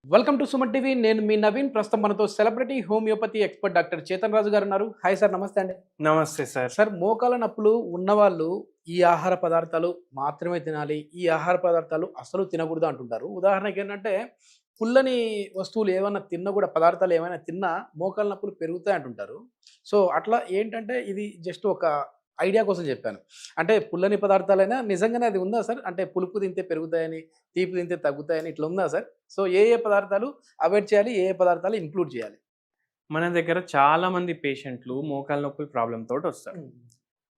Welcome to Suman TV. నేను మీ నవీన్. ప్రస్తుతం మనతో celebrity homeopathy expert doctor Chetan Raju గారు ఉన్నారు. హాయ్ సార్, నమస్తే అండి. నమస్తే సార్. సార్, మోకాల నొప్పులు ఉన్నవాళ్ళు ఈ ఆహార పదార్థాలు మాత్రమే తినాలి, ఈ ఆహార పదార్థాలు అసలు తినకూడదు అంటుంటారు. ఉదాహరణకి ఏంటంటే పుల్లని వస్తువులు ఏమైనా తిన్నా కూడా, పదార్థాలు ఏమైనా తిన్నా మోకాల నొప్పులు పెరుగుతాయి అంటుంటారు. సో అట్లా ఏంటంటే ఇది జస్ట్ ఒక ఐడియా కోసం చెప్పాను. అంటే పుల్లని పదార్థాలైనా నిజంగానే అది ఉందా సార్? అంటే పులుపు తింటే పెరుగుతాయని, తీపి తింటే తగ్గుతాయని ఇట్లా ఉందా సార్? సో ఏ పదార్థాలు అవాయిడ్ చేయాలి, ఏ పదార్థాలు ఇంక్లూడ్ చేయాలి? మన దగ్గర చాలా మంది పేషెంట్లు మోకాళ్ళ నొప్పుల ప్రాబ్లమ్ తోటి వస్తారు.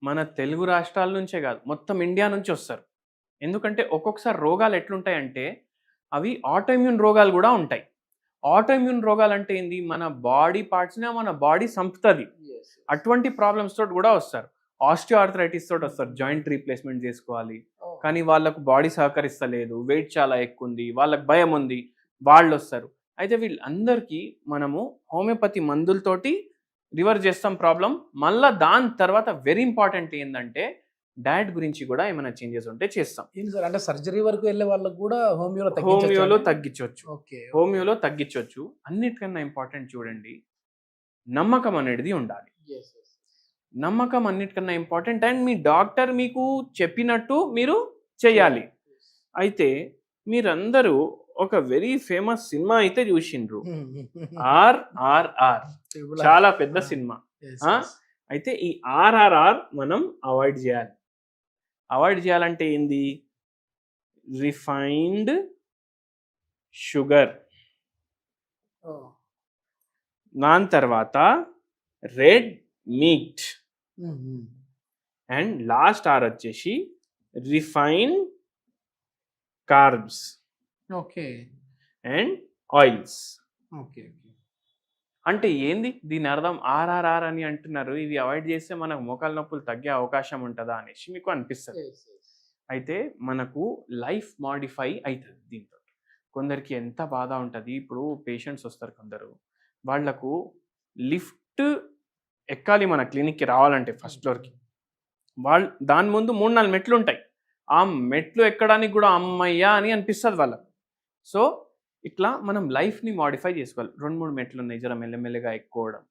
మన తెలుగు రాష్ట్రాల నుంచే కాదు, మొత్తం ఇండియా నుంచి వస్తారు. ఎందుకంటే ఒక్కొక్కసారి రోగాలు ఎట్లుంటాయంటే అవి ఆటోఇమ్యూన్ రోగాలు కూడా ఉంటాయి. ఆటోఇమ్యూన్ రోగాలు అంటే ఏంది? మన బాడీ పార్ట్స్ని మన బాడీ సంపుతుంది. అటువంటి ప్రాబ్లమ్స్ తోటి కూడా వస్తారు. ఆస్టియోఆర్థరైటిస్ తోటి వస్తారు. జాయింట్ రీప్లేస్మెంట్ చేసుకోవాలి, కానీ వాళ్ళకు బాడీ సహకరిస్తలేదు, వెయిట్ చాలా ఎక్కువ ఉంది, వాళ్ళకి భయం ఉంది, వాళ్ళు వస్తారు. అయితే వీళ్ళందరికీ మనము హోమియోపతి మందులతోటి రివర్స్ చేస్తాం ప్రాబ్లం. మళ్ళీ దాని తర్వాత వెరీ ఇంపార్టెంట్ ఏంటంటే డయట్ గురించి కూడా ఏమైనా చేంజెస్ ఉంటే చేస్తాం. ఏంటి సార్, అంటే సర్జరీ వరకు వెళ్ళే వాళ్ళకి కూడా హోమియోలో తగ్గించవచ్చు. హోమియోలో తగ్గించవచ్చు. అన్నిటికన్నా ఇంపార్టెంట్ చూడండి, నమ్మకం అనేది ఉండాలి. నమ్మకం అన్నిటికన్నా ఇంపార్టెంట్. అండ్ మీ డాక్టర్ మీకు చెప్పినట్టు మీరు చేయాలి. అయితే మీరందరూ ఒక వెరీ ఫేమస్ సినిమా అయితే చూసిండ్రు, RRR. చాలా పెద్ద సినిమా. అయితే ఈ RRR మనం అవాయిడ్ చేయాలి. అవాయిడ్ చేయాలంటే ఏంది? రిఫైన్డ్ షుగర్, దాని తర్వాత red meat, and last are వచ్చేసి రిఫైన్ కార్బ్స్ అండ్ ఆయిల్స్. అంటే ఏంది దీని అర్థం? RRR అని అంటున్నారు, ఇవి అవాయిడ్ చేస్తే మనకు మోకాళ్ళ నొప్పులు తగ్గే అవకాశం ఉంటుందా అనేసి మీకు అనిపిస్తుంది. అయితే మనకు లైఫ్ మాడిఫై అవుతుంది దీంతో. కొందరికి ఎంత బాధ ఉంటుంది. ఇప్పుడు పేషెంట్స్ వస్తారు కొందరు, వాళ్లకు లిఫ్ట్ ఎక్కాలి మన క్లినిక్కి రావాలంటే ఫస్ట్ ఫ్లోర్కి. వాళ్ళు దాని ముందు 3-4 మెట్లు ఉంటాయి. ఆ మెట్లు ఎక్కడానికి కూడా అమ్మయ్యా అని అనిపిస్తుంది వాళ్ళకు. సో ఇట్లా మనం లైఫ్ని మాడిఫై చేసుకోవాలి. 2-3 మెట్లు ఉన్నాయి, జర మెల్లమెల్లగా ఎక్కువడం,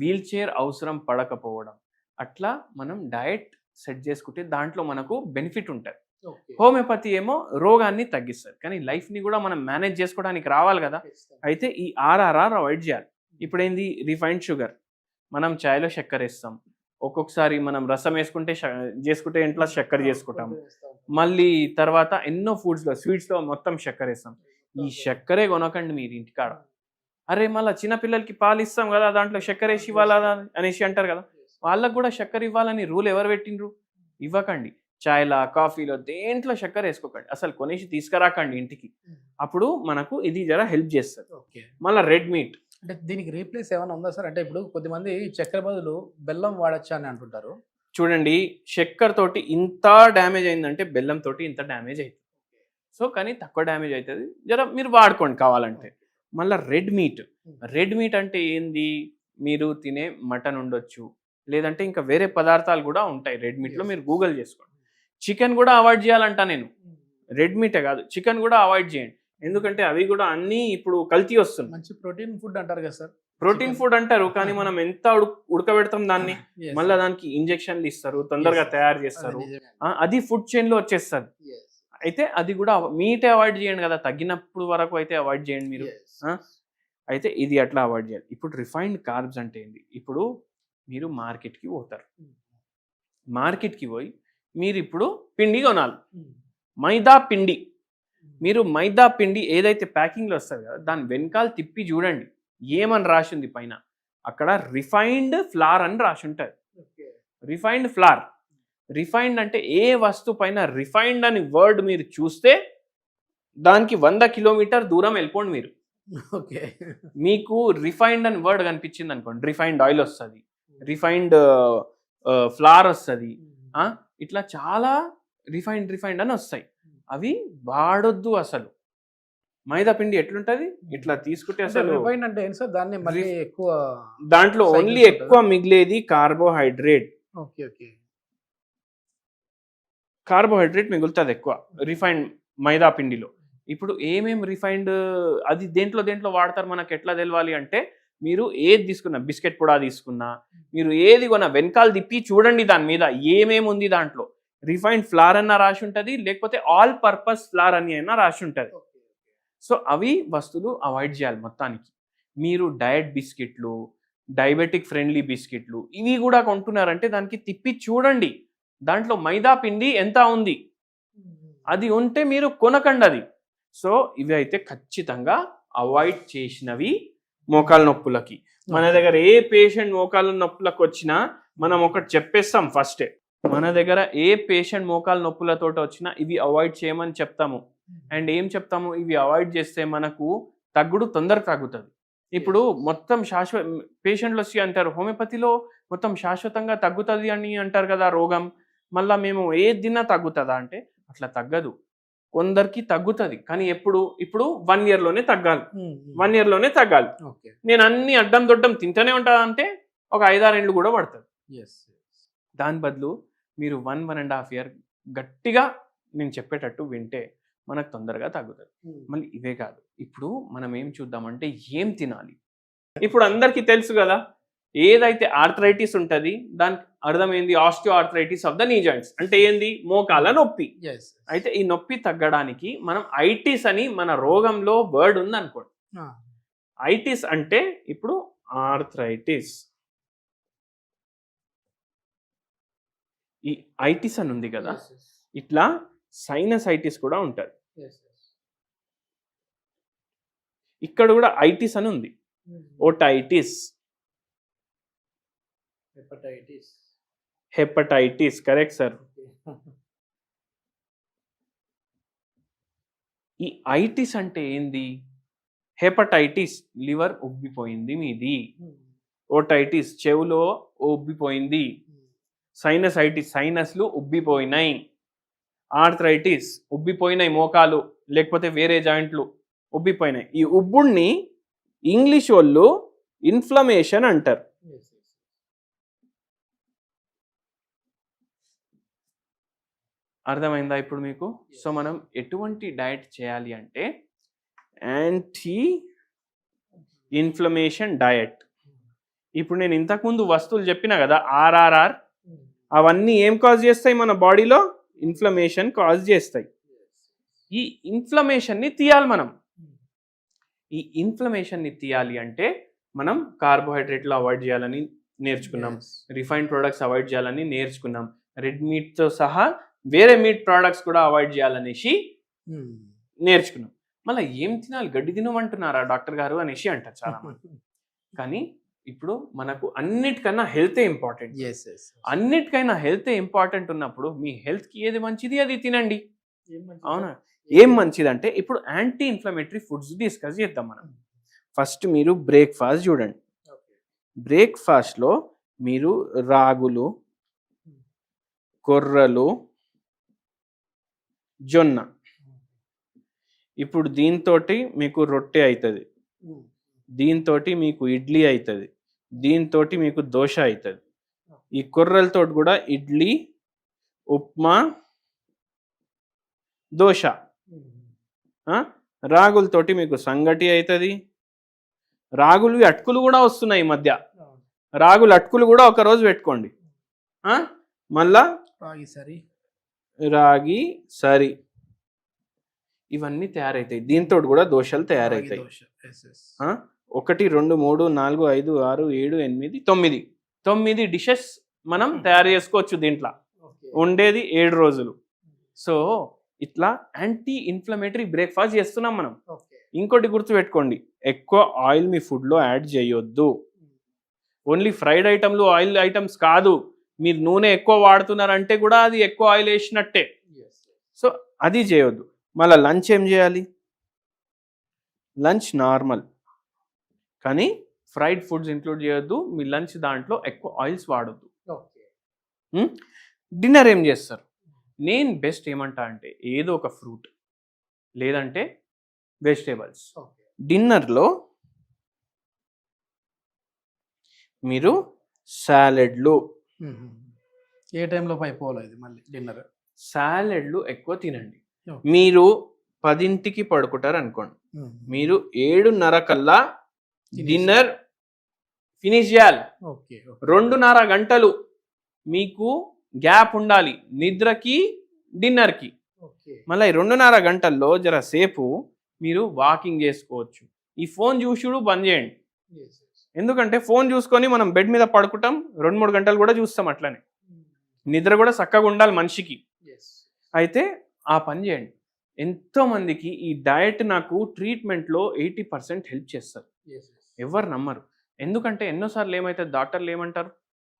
వీల్ చైర్ అవసరం పడకపోవడం, అట్లా మనం డయట్ సెట్ చేసుకుంటే దాంట్లో మనకు బెనిఫిట్ ఉంటుంది. హోమియోపతి ఏమో రోగాన్ని తగ్గిస్తుంది, కానీ లైఫ్ని కూడా మనం మేనేజ్ చేసుకోవడానికి రావాలి కదా. అయితే ఈ RRR అవాయిడ్ చేయాలి. ఇప్పుడు ఏంది? Refined sugar. మనం చాయ్లో చక్కెర వేస్తాం, ఒక్కొక్కసారి మనం రసం చేసుకుంటే ఇంట్లో చక్కెర చేసుకుంటాం. మళ్ళీ తర్వాత ఎన్నో ఫుడ్స్లో, స్వీట్స్లో మొత్తం చక్కెర వేస్తాం. ఈ చక్కెరే కొనకండి మీరు ఇంటికాడ. అరే మళ్ళీ చిన్నపిల్లలకి పాలు ఇస్తాం కదా, దాంట్లో చక్కెర వేసి ఇవ్వాలా అనేసి అంటారు కదా. వాళ్ళకు కూడా చక్కెర ఇవ్వాలని రూల్ ఎవరు పెట్టిండ్రు? ఇవ్వకండి. చాయ్లా, కాఫీలో దేంట్లో చక్కెర వేసుకోకండి, అసలు కొనేసి తీసుకురాకండి ఇంటికి. అప్పుడు మనకు ఇది జర హెల్ప్ చేస్తుంది. మళ్ళీ రెడ్ మీట్. అంటే దీనికి రీప్లేస్ ఏమైనా ఉందా సార్? అంటే ఇప్పుడు కొద్దిమంది చక్కెర బదులు బెల్లం వాడచ్చా అని అంటుంటారు. చూడండి, చక్కెర తోటి ఇంత డ్యామేజ్ అయిందంటే బెల్లం తోటి ఇంత డ్యామేజ్ అవుతుంది. సో కానీ తక్కువ డ్యామేజ్ అవుతుంది, జర మీరు వాడుకోండి కావాలంటే. మళ్ళీ రెడ్ మీట్. రెడ్ మీట్ అంటే ఏంది? మీరు తినే మటన్ ఉండొచ్చు, లేదంటే ఇంకా వేరే పదార్థాలు కూడా ఉంటాయి రెడ్ మీట్లో, మీరు గూగుల్ చేసుకోండి. చికెన్ కూడా అవాయిడ్ చేయాలంట నేను. రెడ్ మీటే కాదు, చికెన్ కూడా అవాయిడ్ చేయండి. ఎందుకంటే అవి కూడా అన్నీ ఇప్పుడు కల్తీ వస్తుంది. మంచి ప్రోటీన్ ఫుడ్ అంటారు కదా సార్. ప్రోటీన్ ఫుడ్ అంటారు, కానీ మనం ఎంత ఉడకబెడతాం దాన్ని, మళ్ళీ దానికి ఇంజెక్షన్లు ఇస్తారు, తొందరగా తయారు చేస్తారు, అది ఫుడ్ చైన్ లో వచ్చేస్తుంది. అయితే అది కూడా మీటే అవాయిడ్ చేయండి కదా, తగ్గినప్పుడు వరకు అయితే అవాయిడ్ చేయండి మీరు. అయితే ఇది అట్లా అవాయిడ్ చేయాలి. ఇప్పుడు రిఫైన్డ్ కార్బ్స్ అంటే ఏంటి? ఇప్పుడు మీరు మార్కెట్కి పోతారు, మార్కెట్కి పోయి మీరు ఇప్పుడు పిండి కొనాలి, మైదా పిండి. మీరు మైదా పిండి ఏదైతే ప్యాకింగ్లో వస్తుంది కదా, దాని వెనకాల తిప్పి చూడండి ఏమని రాసి ఉంది పైన. అక్కడ రిఫైన్డ్ ఫ్లార్ అని రాసి ఉంటుంది. Refined flower. రిఫైన్డ్ అంటే ఏ వస్తువు పైన రిఫైన్డ్ అని వర్డ్ మీరు చూస్తే దానికి 100 కిలోమీటర్ దూరం వెళ్ళిపోండి మీరు. మీకు రిఫైన్డ్ అని వర్డ్ కనిపించింది అనుకోండి, రిఫైన్డ్ ఆయిల్ వస్తుంది, రిఫైన్డ్ ఫ్లార్ వస్తుంది, ఇట్లా చాలా రిఫైన్డ్ అని వస్తాయి. అవి వాడొద్దు అసలు. మైదా పిండి ఎట్లుంటది? ఇట్లా తీసుకుంటే అసలు అంటే ఏంటి సార్? దాన్ని మళ్ళీ ఎక్కువ దాంట్లో ఓన్లీ ఎక్కువ మిగిలేది కార్బోహైడ్రేట్. కార్బోహైడ్రేట్ మిగులుతుంది ఎక్కువ రిఫైన్డ్ మైదా పిండిలో. ఇప్పుడు ఏమేం రిఫైన్డ్ అది దేంట్లో వాడతారు మనకు ఎట్లా తెలవాలి అంటే, మీరు ఏది తీసుకున్నా, బిస్కెట్ కూడా తీసుకున్నా, మీరు ఏది కొన్నా వెనకాల తిప్పి చూడండి దాని మీద ఏమేమి ఉంది దాంట్లో. రిఫైన్డ్ ఫ్లార్ అన్న రాసి ఉంటుంది, లేకపోతే ఆల్ పర్పస్ ఫ్లార్ అని అయినా రాసి ఉంటుంది. సో అవి వస్తువులు అవాయిడ్ చేయాలి మొత్తానికి. మీరు డయట్ బిస్కెట్లు, డయాబెటిక్ ఫ్రెండ్లీ బిస్కెట్లు ఇవి కూడా కొంటున్నారంటే దానికి తిప్పి చూడండి దాంట్లో మైదా పిండి ఎంత ఉంది. అది ఉంటే మీరు కొనకండి అది. సో ఇవి అయితే ఖచ్చితంగా అవాయిడ్ చేసినవి మోకాళ్ళ నొప్పులకి. మన దగ్గర ఏ పేషెంట్ మోకాళ్ళ నొప్పులకు వచ్చినా మనం ఒకటి చెప్పేస్తాం ఫస్టే. మన దగ్గర ఏ పేషెంట్ మోకాళ్ళ నొప్పులతో వచ్చినా ఇవి అవాయిడ్ చేయమని చెప్తాము. అండ్ ఏం చెప్తాము, ఇవి అవాయిడ్ చేస్తే మనకు తగ్గుడు తొందరగా తగ్గుతుంది. ఇప్పుడు మొత్తం పేషెంట్లు వచ్చి అంటారు హోమియోపతిలో మొత్తం శాశ్వతంగా తగ్గుతుంది అని అంటారు కదా రోగం, మళ్ళీ మేము ఏది తిన్నా తగ్గుతుందా అంటే అట్లా తగ్గదు. కొందరికి తగ్గుతుంది కానీ ఇప్పుడు 1 yearలోనే తగ్గాలి. 1 yearలోనే తగ్గాలి. నేను అన్ని అడ్డం దొడ్డం తింటూనే ఉంటా అంటే ఒక 5-6 ఏళ్ళు కూడా పడుతుంది. దాని బదులు మీరు 1-1.5 year గట్టిగా నేను చెప్పేటట్టు వింటే మనకు తొందరగా తగ్గుతుంది. మళ్ళీ ఇవే కాదు, ఇప్పుడు మనం ఏం చూద్దామంటే ఏం తినాలి. ఇప్పుడు అందరికీ తెలుసు కదా, ఏదైతే ఆర్థరైటిస్ ఉంటుంది దానికి అర్థం ఏంది, ఆస్టియో ఆర్థరైటిస్ ఆఫ్ ద నీ జాయింట్స్ అంటే ఏంది, మోకాల నొప్పి. అయితే ఈ నొప్పి తగ్గడానికి మనం ఐటిస్ అని మన రోగంలో వర్డ్ ఉంది అనుకోండి. ఐటిస్ అంటే ఇప్పుడు ఆర్థరైటిస్, ఈ ఐటిస్ అని ఉంది కదా, ఇట్లా సైనసైటిస్ కూడా ఉంటుంది. ఇక్కడ కూడా ఐటిస్ అని ఉంది, ఓటైటిస్, హెపటైటిస్ కరెక్ట్ సార్. ఈ ఐటిస్ అంటే ఏంది, హెపటైటిస్ లివర్ ఉబ్బిపోయింది మీది, ఓటైటిస్ చెవులో ఉబ్బిపోయింది, సైనసైటిస్ సైనస్లు ఉబ్బిపోయినాయి, ఆర్థరైటిస్ ఉబ్బిపోయినాయి మోకాలు లేకపోతే వేరే జాయింట్లు ఉబ్బిపోయినాయి. ఈ ఉబ్బుడిని ఇంగ్లీష్ వాళ్ళు ఇన్ఫ్లమేషన్ అంటారు. అర్థమైందా ఇప్పుడు మీకు? సో మనం ఎటువంటి డయట్ చేయాలి అంటే యాంటీ ఇన్ఫ్లమేషన్ డయట్. ఇప్పుడు నేను ఇంతకుముందు వస్తువులు చెప్పినా కదా, ఆర్ఆర్ఆర్, అవన్నీ ఏం కాజ్ చేస్తాయి మన బాడీలో, ఇన్ఫ్లమేషన్ కాజ్ చేస్తాయి. ఈ ఇన్ఫ్లమేషన్ని తీయాలి మనం. ఈ ఇన్ఫ్లమేషన్ని తీయాలి అంటే మనం కార్బోహైడ్రేట్లు అవాయిడ్ చేయాలని నేర్చుకున్నాం, రిఫైన్డ్ ప్రొడక్ట్స్ అవాయిడ్ చేయాలని నేర్చుకున్నాం, రెడ్ మీట్తో సహా వేరే మీట్ ప్రోడక్ట్స్ కూడా అవాయిడ్ చేయాలనేసి నేర్చుకున్నాం. మళ్ళీ ఏం తినాలి, గడ్డి తినమంటున్నారా డాక్టర్ గారు అనేసి అంటారు చాలా మంది. కానీ ఇప్పుడు మనకు అన్నిటికన్నా హెల్తే ఇంపార్టెంట్. అన్నిటికైనా హెల్తే ఇంపార్టెంట్ ఉన్నప్పుడు మీ హెల్త్కి ఏది మంచిది అది తినండి. అవునా? ఏం మంచిది అంటే ఇప్పుడు యాంటీ ఇన్ఫ్లమేటరీ ఫుడ్స్ డిస్కస్ చేద్దాం మనం. ఫస్ట్ మీరు బ్రేక్ఫాస్ట్ చూడండి. బ్రేక్ఫాస్ట్లో మీరు రాగులు, కొర్రలు, జొన్న, ఇప్పుడు దీంతో మీకు రొట్టె అవుతుంది, దీంతో మీకు ఇడ్లీ అవుతుంది, దీంతో మీకు దోశ అవుతుంది. ఈ కొర్రలతో కూడా ఇడ్లీ, ఉప్మా, దోశ. రాగులతోటి మీకు సంగటి అవుతుంది. రాగులు అటుకులు కూడా వస్తున్నాయి ఈ మధ్య, రాగులు అటుకులు కూడా ఒకరోజు పెట్టుకోండి. మళ్ళా రాగి సరి, ఇవన్నీ తయారవుతాయి. దీంతో కూడా దోశలు తయారవుతాయి. 1 2 3 4 5 6 7 8 9 డిషెస్ మనం తయారు చేసుకోవచ్చు. దీంట్లో ఉండేది 7 రోజులు. సో ఇట్లా యాంటీ ఇన్ఫ్లమేటరీ బ్రేక్ఫాస్ట్ చేస్తున్నాం మనం. ఇంకోటి గుర్తుపెట్టుకోండి, ఎక్కువ ఆయిల్ మీ ఫుడ్లో యాడ్ చేయొద్దు. ఓన్లీ ఫ్రైడ్ ఐటమ్లు ఆయిల్ ఐటమ్స్ కాదు, మీరు నూనె ఎక్కువ వాడుతున్నారంటే కూడా అది ఎక్కువ ఆయిల్ వేసినట్టే. సో అది చేయొద్దు. మళ్ళీ లంచ్ ఏం చేయాలి, లంచ్ నార్మల్ కానీ ఫ్రైడ్ ఫుడ్స్ ఇంక్లూడ్ చేయొద్దు. మీ లంచ్ దాంట్లో ఎక్కువ ఆయిల్స్ వాడొద్దు. డిన్నర్ ఏం చేస్తారు, నేను బెస్ట్ ఏమంటా అంటే ఏదో ఒక ఫ్రూట్ లేదంటే వెజిటేబుల్స్. డిన్నర్లో మీరు సాలెడ్లు, ఏ టైంలో అయిపోవాలి ఇది మళ్ళీ డిన్నర్, సాలెడ్లు ఎక్కువ తినండి. మీరు 10కి పడుకుంటారు అనుకోండి, మీరు 7:30 కల్లా డిన్నర్ ఫినిష్ చేయాలి. ఓకే 2:30 గంటలు మీకు గ్యాప్ ఉండాలి నిద్రకి డిన్నర్కి. ఓకే మళ్ళీ 2:30 గంటల్లో జర సేపు మీరు వాకింగ్ చేసుకోవచ్చు. ఈ ఫోన్ చూసుడు బంద్ చేయండి. ఎందుకంటే ఫోన్ చూసుకొని మనం బెడ్ మీద పడుకుంటాం, 2-3 గంటలు కూడా చూస్తాం. అట్లనే నిద్ర కూడా చక్కగా ఉండాలి మనిషికి. అయితే ఆ పని చేయండి. ఎంతో మందికి ఈ డయట్ నాకు ట్రీట్మెంట్లో 80% హెల్ప్ చేస్తారు. ఎవరు నమ్మరు. ఎందుకంటే ఎన్నోసార్లు ఏమవుతుంది, డాక్టర్లు ఏమంటారు,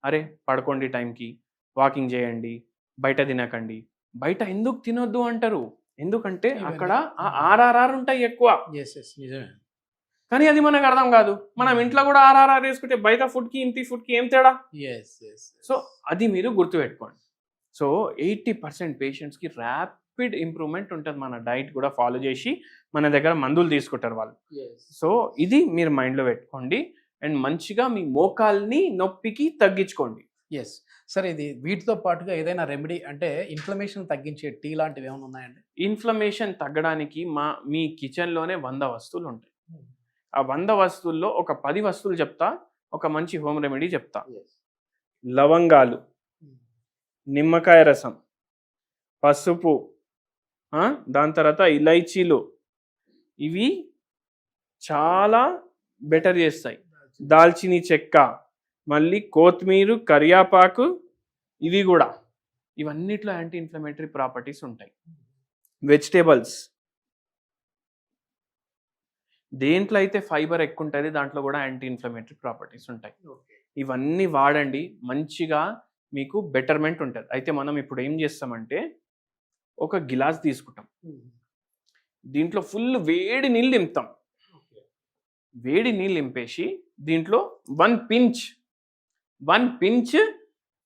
అరే పడుకోండి టైంకి, వాకింగ్ చేయండి, బయట తినకండి. బయట ఎందుకు తినొద్దు అంటారు, ఎందుకంటే అక్కడ ఆ ఆర్ఆర్ఆర్ ఉంటాయి ఎక్కువ. నిజమే. కానీ అది మనకు అర్థం కాదు. మనం ఇంట్లో కూడా ఆర్ఆర్ఆర్ వేసుకుంటే బయట ఫుడ్కి ఇంటి ఫుడ్కి ఏం తేడా? సో అది మీరు గుర్తుపెట్టుకోండి. సో 80% పేషెంట్స్కి ర్యాపిడ్ ఇంప్రూవ్మెంట్ ఉంటుంది మన డైట్ కూడా ఫాలో చేసి. మన దగ్గర మందులు తీసుకుంటారు వాళ్ళు. సో ఇది మీరు మైండ్లో పెట్టుకోండి. అండ్ మంచిగా మీ మోకాల్ని నొప్పికి తగ్గించుకోండి. ఎస్ సరే, ఇది వీటితో పాటుగా ఏదైనా రెమెడీ అంటే ఇన్ఫ్లమేషన్ తగ్గించే టీ లాంటివి ఏమైనా ఉన్నాయండి? ఇన్ఫ్లమేషన్ తగ్గడానికి మీ కిచెన్లోనే 100 వస్తువులు ఉంటాయి. ఆ 100 వస్తువుల్లో ఒక 10 వస్తువులు చెప్తా, ఒక మంచి హోమ్ రెమెడీ చెప్తా. లవంగాలు, నిమ్మకాయ రసం, పసుపు, దాని తర్వాత ఇలైచీలు, ఇవి చాలా బెటర్ చేస్తాయి. దాల్చిని చెక్క, మళ్ళీ కొత్తిమీర, కరియాపాకు, ఇవి కూడా, ఇవన్నిట్లో యాంటీ ఇన్ఫ్లమేటరీ ప్రాపర్టీస్ ఉంటాయి. వెజిటేబుల్స్, దేంట్లో అయితే ఫైబర్ ఎక్కువ ఉంటుంది దాంట్లో కూడా యాంటీ ఇన్ఫ్లమేటరీ ప్రాపర్టీస్ ఉంటాయి. ఇవన్నీ వాడండి, మంచిగా మీకు బెటర్మెంట్ ఉంటుంది. అయితే మనం ఇప్పుడు ఏం చేస్తామంటే ఒక గిలాస్ తీసుకుంటాం, దీంట్లో ఫుల్ వేడి నీళ్ళు నింపుతాం. వేడి నీళ్ళు నింపేసి దీంట్లో 1 పించ్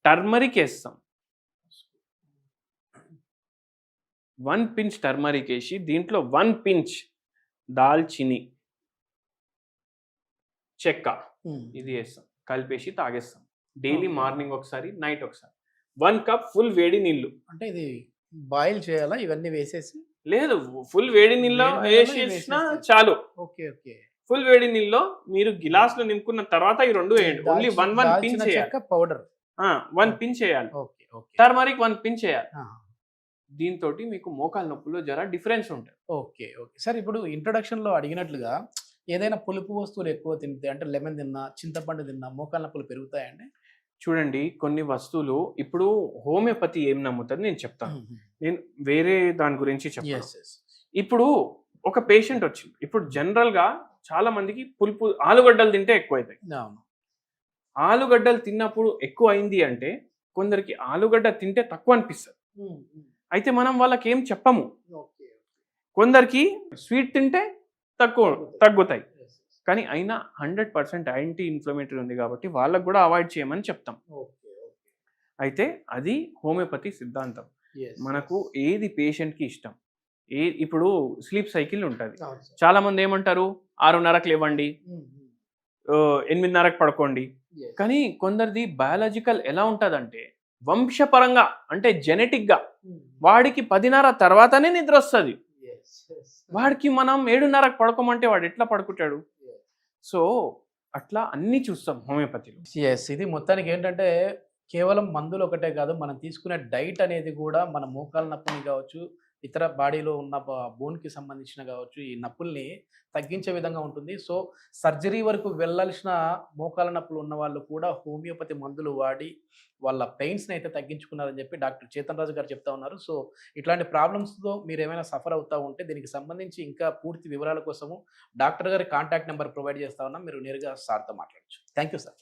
టర్మరిక్ వేస్తాం. 1 పించ్ టర్మరిక్ వేసి దీంట్లో 1 పించ్ దాల్చిని చెక్క ఇది వేస్తాం, కలిపేసి తాగేస్తాం. డైలీ మార్నింగ్ ఒకసారి, నైట్ ఒకసారి. 1 కప్ ఫుల్ వేడి నీళ్ళు. అంటే ఇది బాయిల్ చేయాలా ఇవన్నీ వేసేసి? లేదు, ఫుల్ వేడి నీళ్ళలో వేసేసినా చాలు. Okay okay. ఫుల్ వేడి నీళ్ళలో మీరు గిలాస్ లో నింపుకున్న తర్వాత ఈ 2 వేయండి. ఓన్లీ 1 పించ్ చేయాలి. పౌడర్ 1 పించ్ చేయాలి. టర్మరిక్ 1 పించ్ చేయాలి. దీంతో మీకు మోకాల నొప్పులు జర డిఫరెన్స్ ఉంటుంది. ఓకే ఓకే సార్, ఇప్పుడు ఇంట్రొడక్షన్ లో అడిగినట్లుగా ఏదైనా పులుపు వస్తువులు ఎక్కువ తింటే, అంటే లెమన్ తిన్నా, చింతపండు తిన్నా మోకాల నొప్పులు పెరుగుతాయండి? చూడండి, కొన్ని వస్తువులు ఇప్పుడు హోమియోపతి ఏం నమ్ముతుంది నేను చెప్తాను. నేను వేరే దాని గురించి చెప్తాను. ఇప్పుడు ఒక పేషెంట్ వచ్చింది. ఇప్పుడు జనరల్ గా చాలా మందికి పులుపు ఆలుగడ్డలు తింటే ఎక్కువ అవుతాయి. ఆలుగడ్డలు తిన్నప్పుడు ఎక్కువ అయింది అంటే కొందరికి ఆలుగడ్డ తింటే తక్కువ అనిపిస్తుంది. అయితే మనం వాళ్ళకి ఏం చెప్పము. కొందరికి స్వీట్ తింటే తగ్గుతాయి, కానీ అయినా 100% యాంటీ ఇన్ఫ్లమేటరీ ఉంది కాబట్టి వాళ్ళకు కూడా అవాయిడ్ చేయమని చెప్తాం. అయితే అది హోమియోపతి సిద్ధాంతం. మనకు ఏది పేషెంట్కి ఇష్టం. ఇప్పుడు స్లీప్ సైకిల్ ఉంటుంది. చాలా మంది ఏమంటారు, 6:30కి లేవండి, 8:30కి పడుకోండి. కానీ కొందరిది బయాలజికల్ ఎలా ఉంటుందంటే వంశపరంగా, అంటే జెనెటిక్గా వాడికి 10:30 తర్వాతనే నిద్ర వస్తుంది. వాడికి మనం 7:30కి పడుకోమంటే వాడు ఎట్లా పడుకుంటాడు? సో అట్లా అన్నీ చూస్తాం హోమియోపతిలో. ఇది మొత్తానికి ఏంటంటే కేవలం మందులు ఒకటే కాదు, మనం తీసుకునే డైట్ అనేది కూడా మన మోకాల నొప్పిని కావచ్చు, ఇతర బాడీలో ఉన్న బోన్కి సంబంధించిన కావచ్చు, ఈ నొప్పుల్ని తగ్గించే విధంగా ఉంటుంది. సో సర్జరీ వరకు వెళ్ళాల్సిన మోకాల నొప్పులు ఉన్న వాళ్ళు కూడా హోమియోపతి మందులు వాడి వాళ్ళ పెయిన్స్ని అయితే తగ్గించుకున్నారని చెప్పి డాక్టర్ చేతన్ రాజు గారు చెప్తా ఉన్నారు. సో ఇట్లాంటి ప్రాబ్లమ్స్తో మీరు ఏమైనా సఫర్ అవుతూ ఉంటే దీనికి సంబంధించి ఇంకా పూర్తి వివరాల కోసము డాక్టర్ గారి కాంటాక్ట్ నెంబర్ ప్రొవైడ్ చేస్తా ఉన్నాం, మీరు నేరుగా సార్తో మాట్లాడచ్చు. Thank you sir.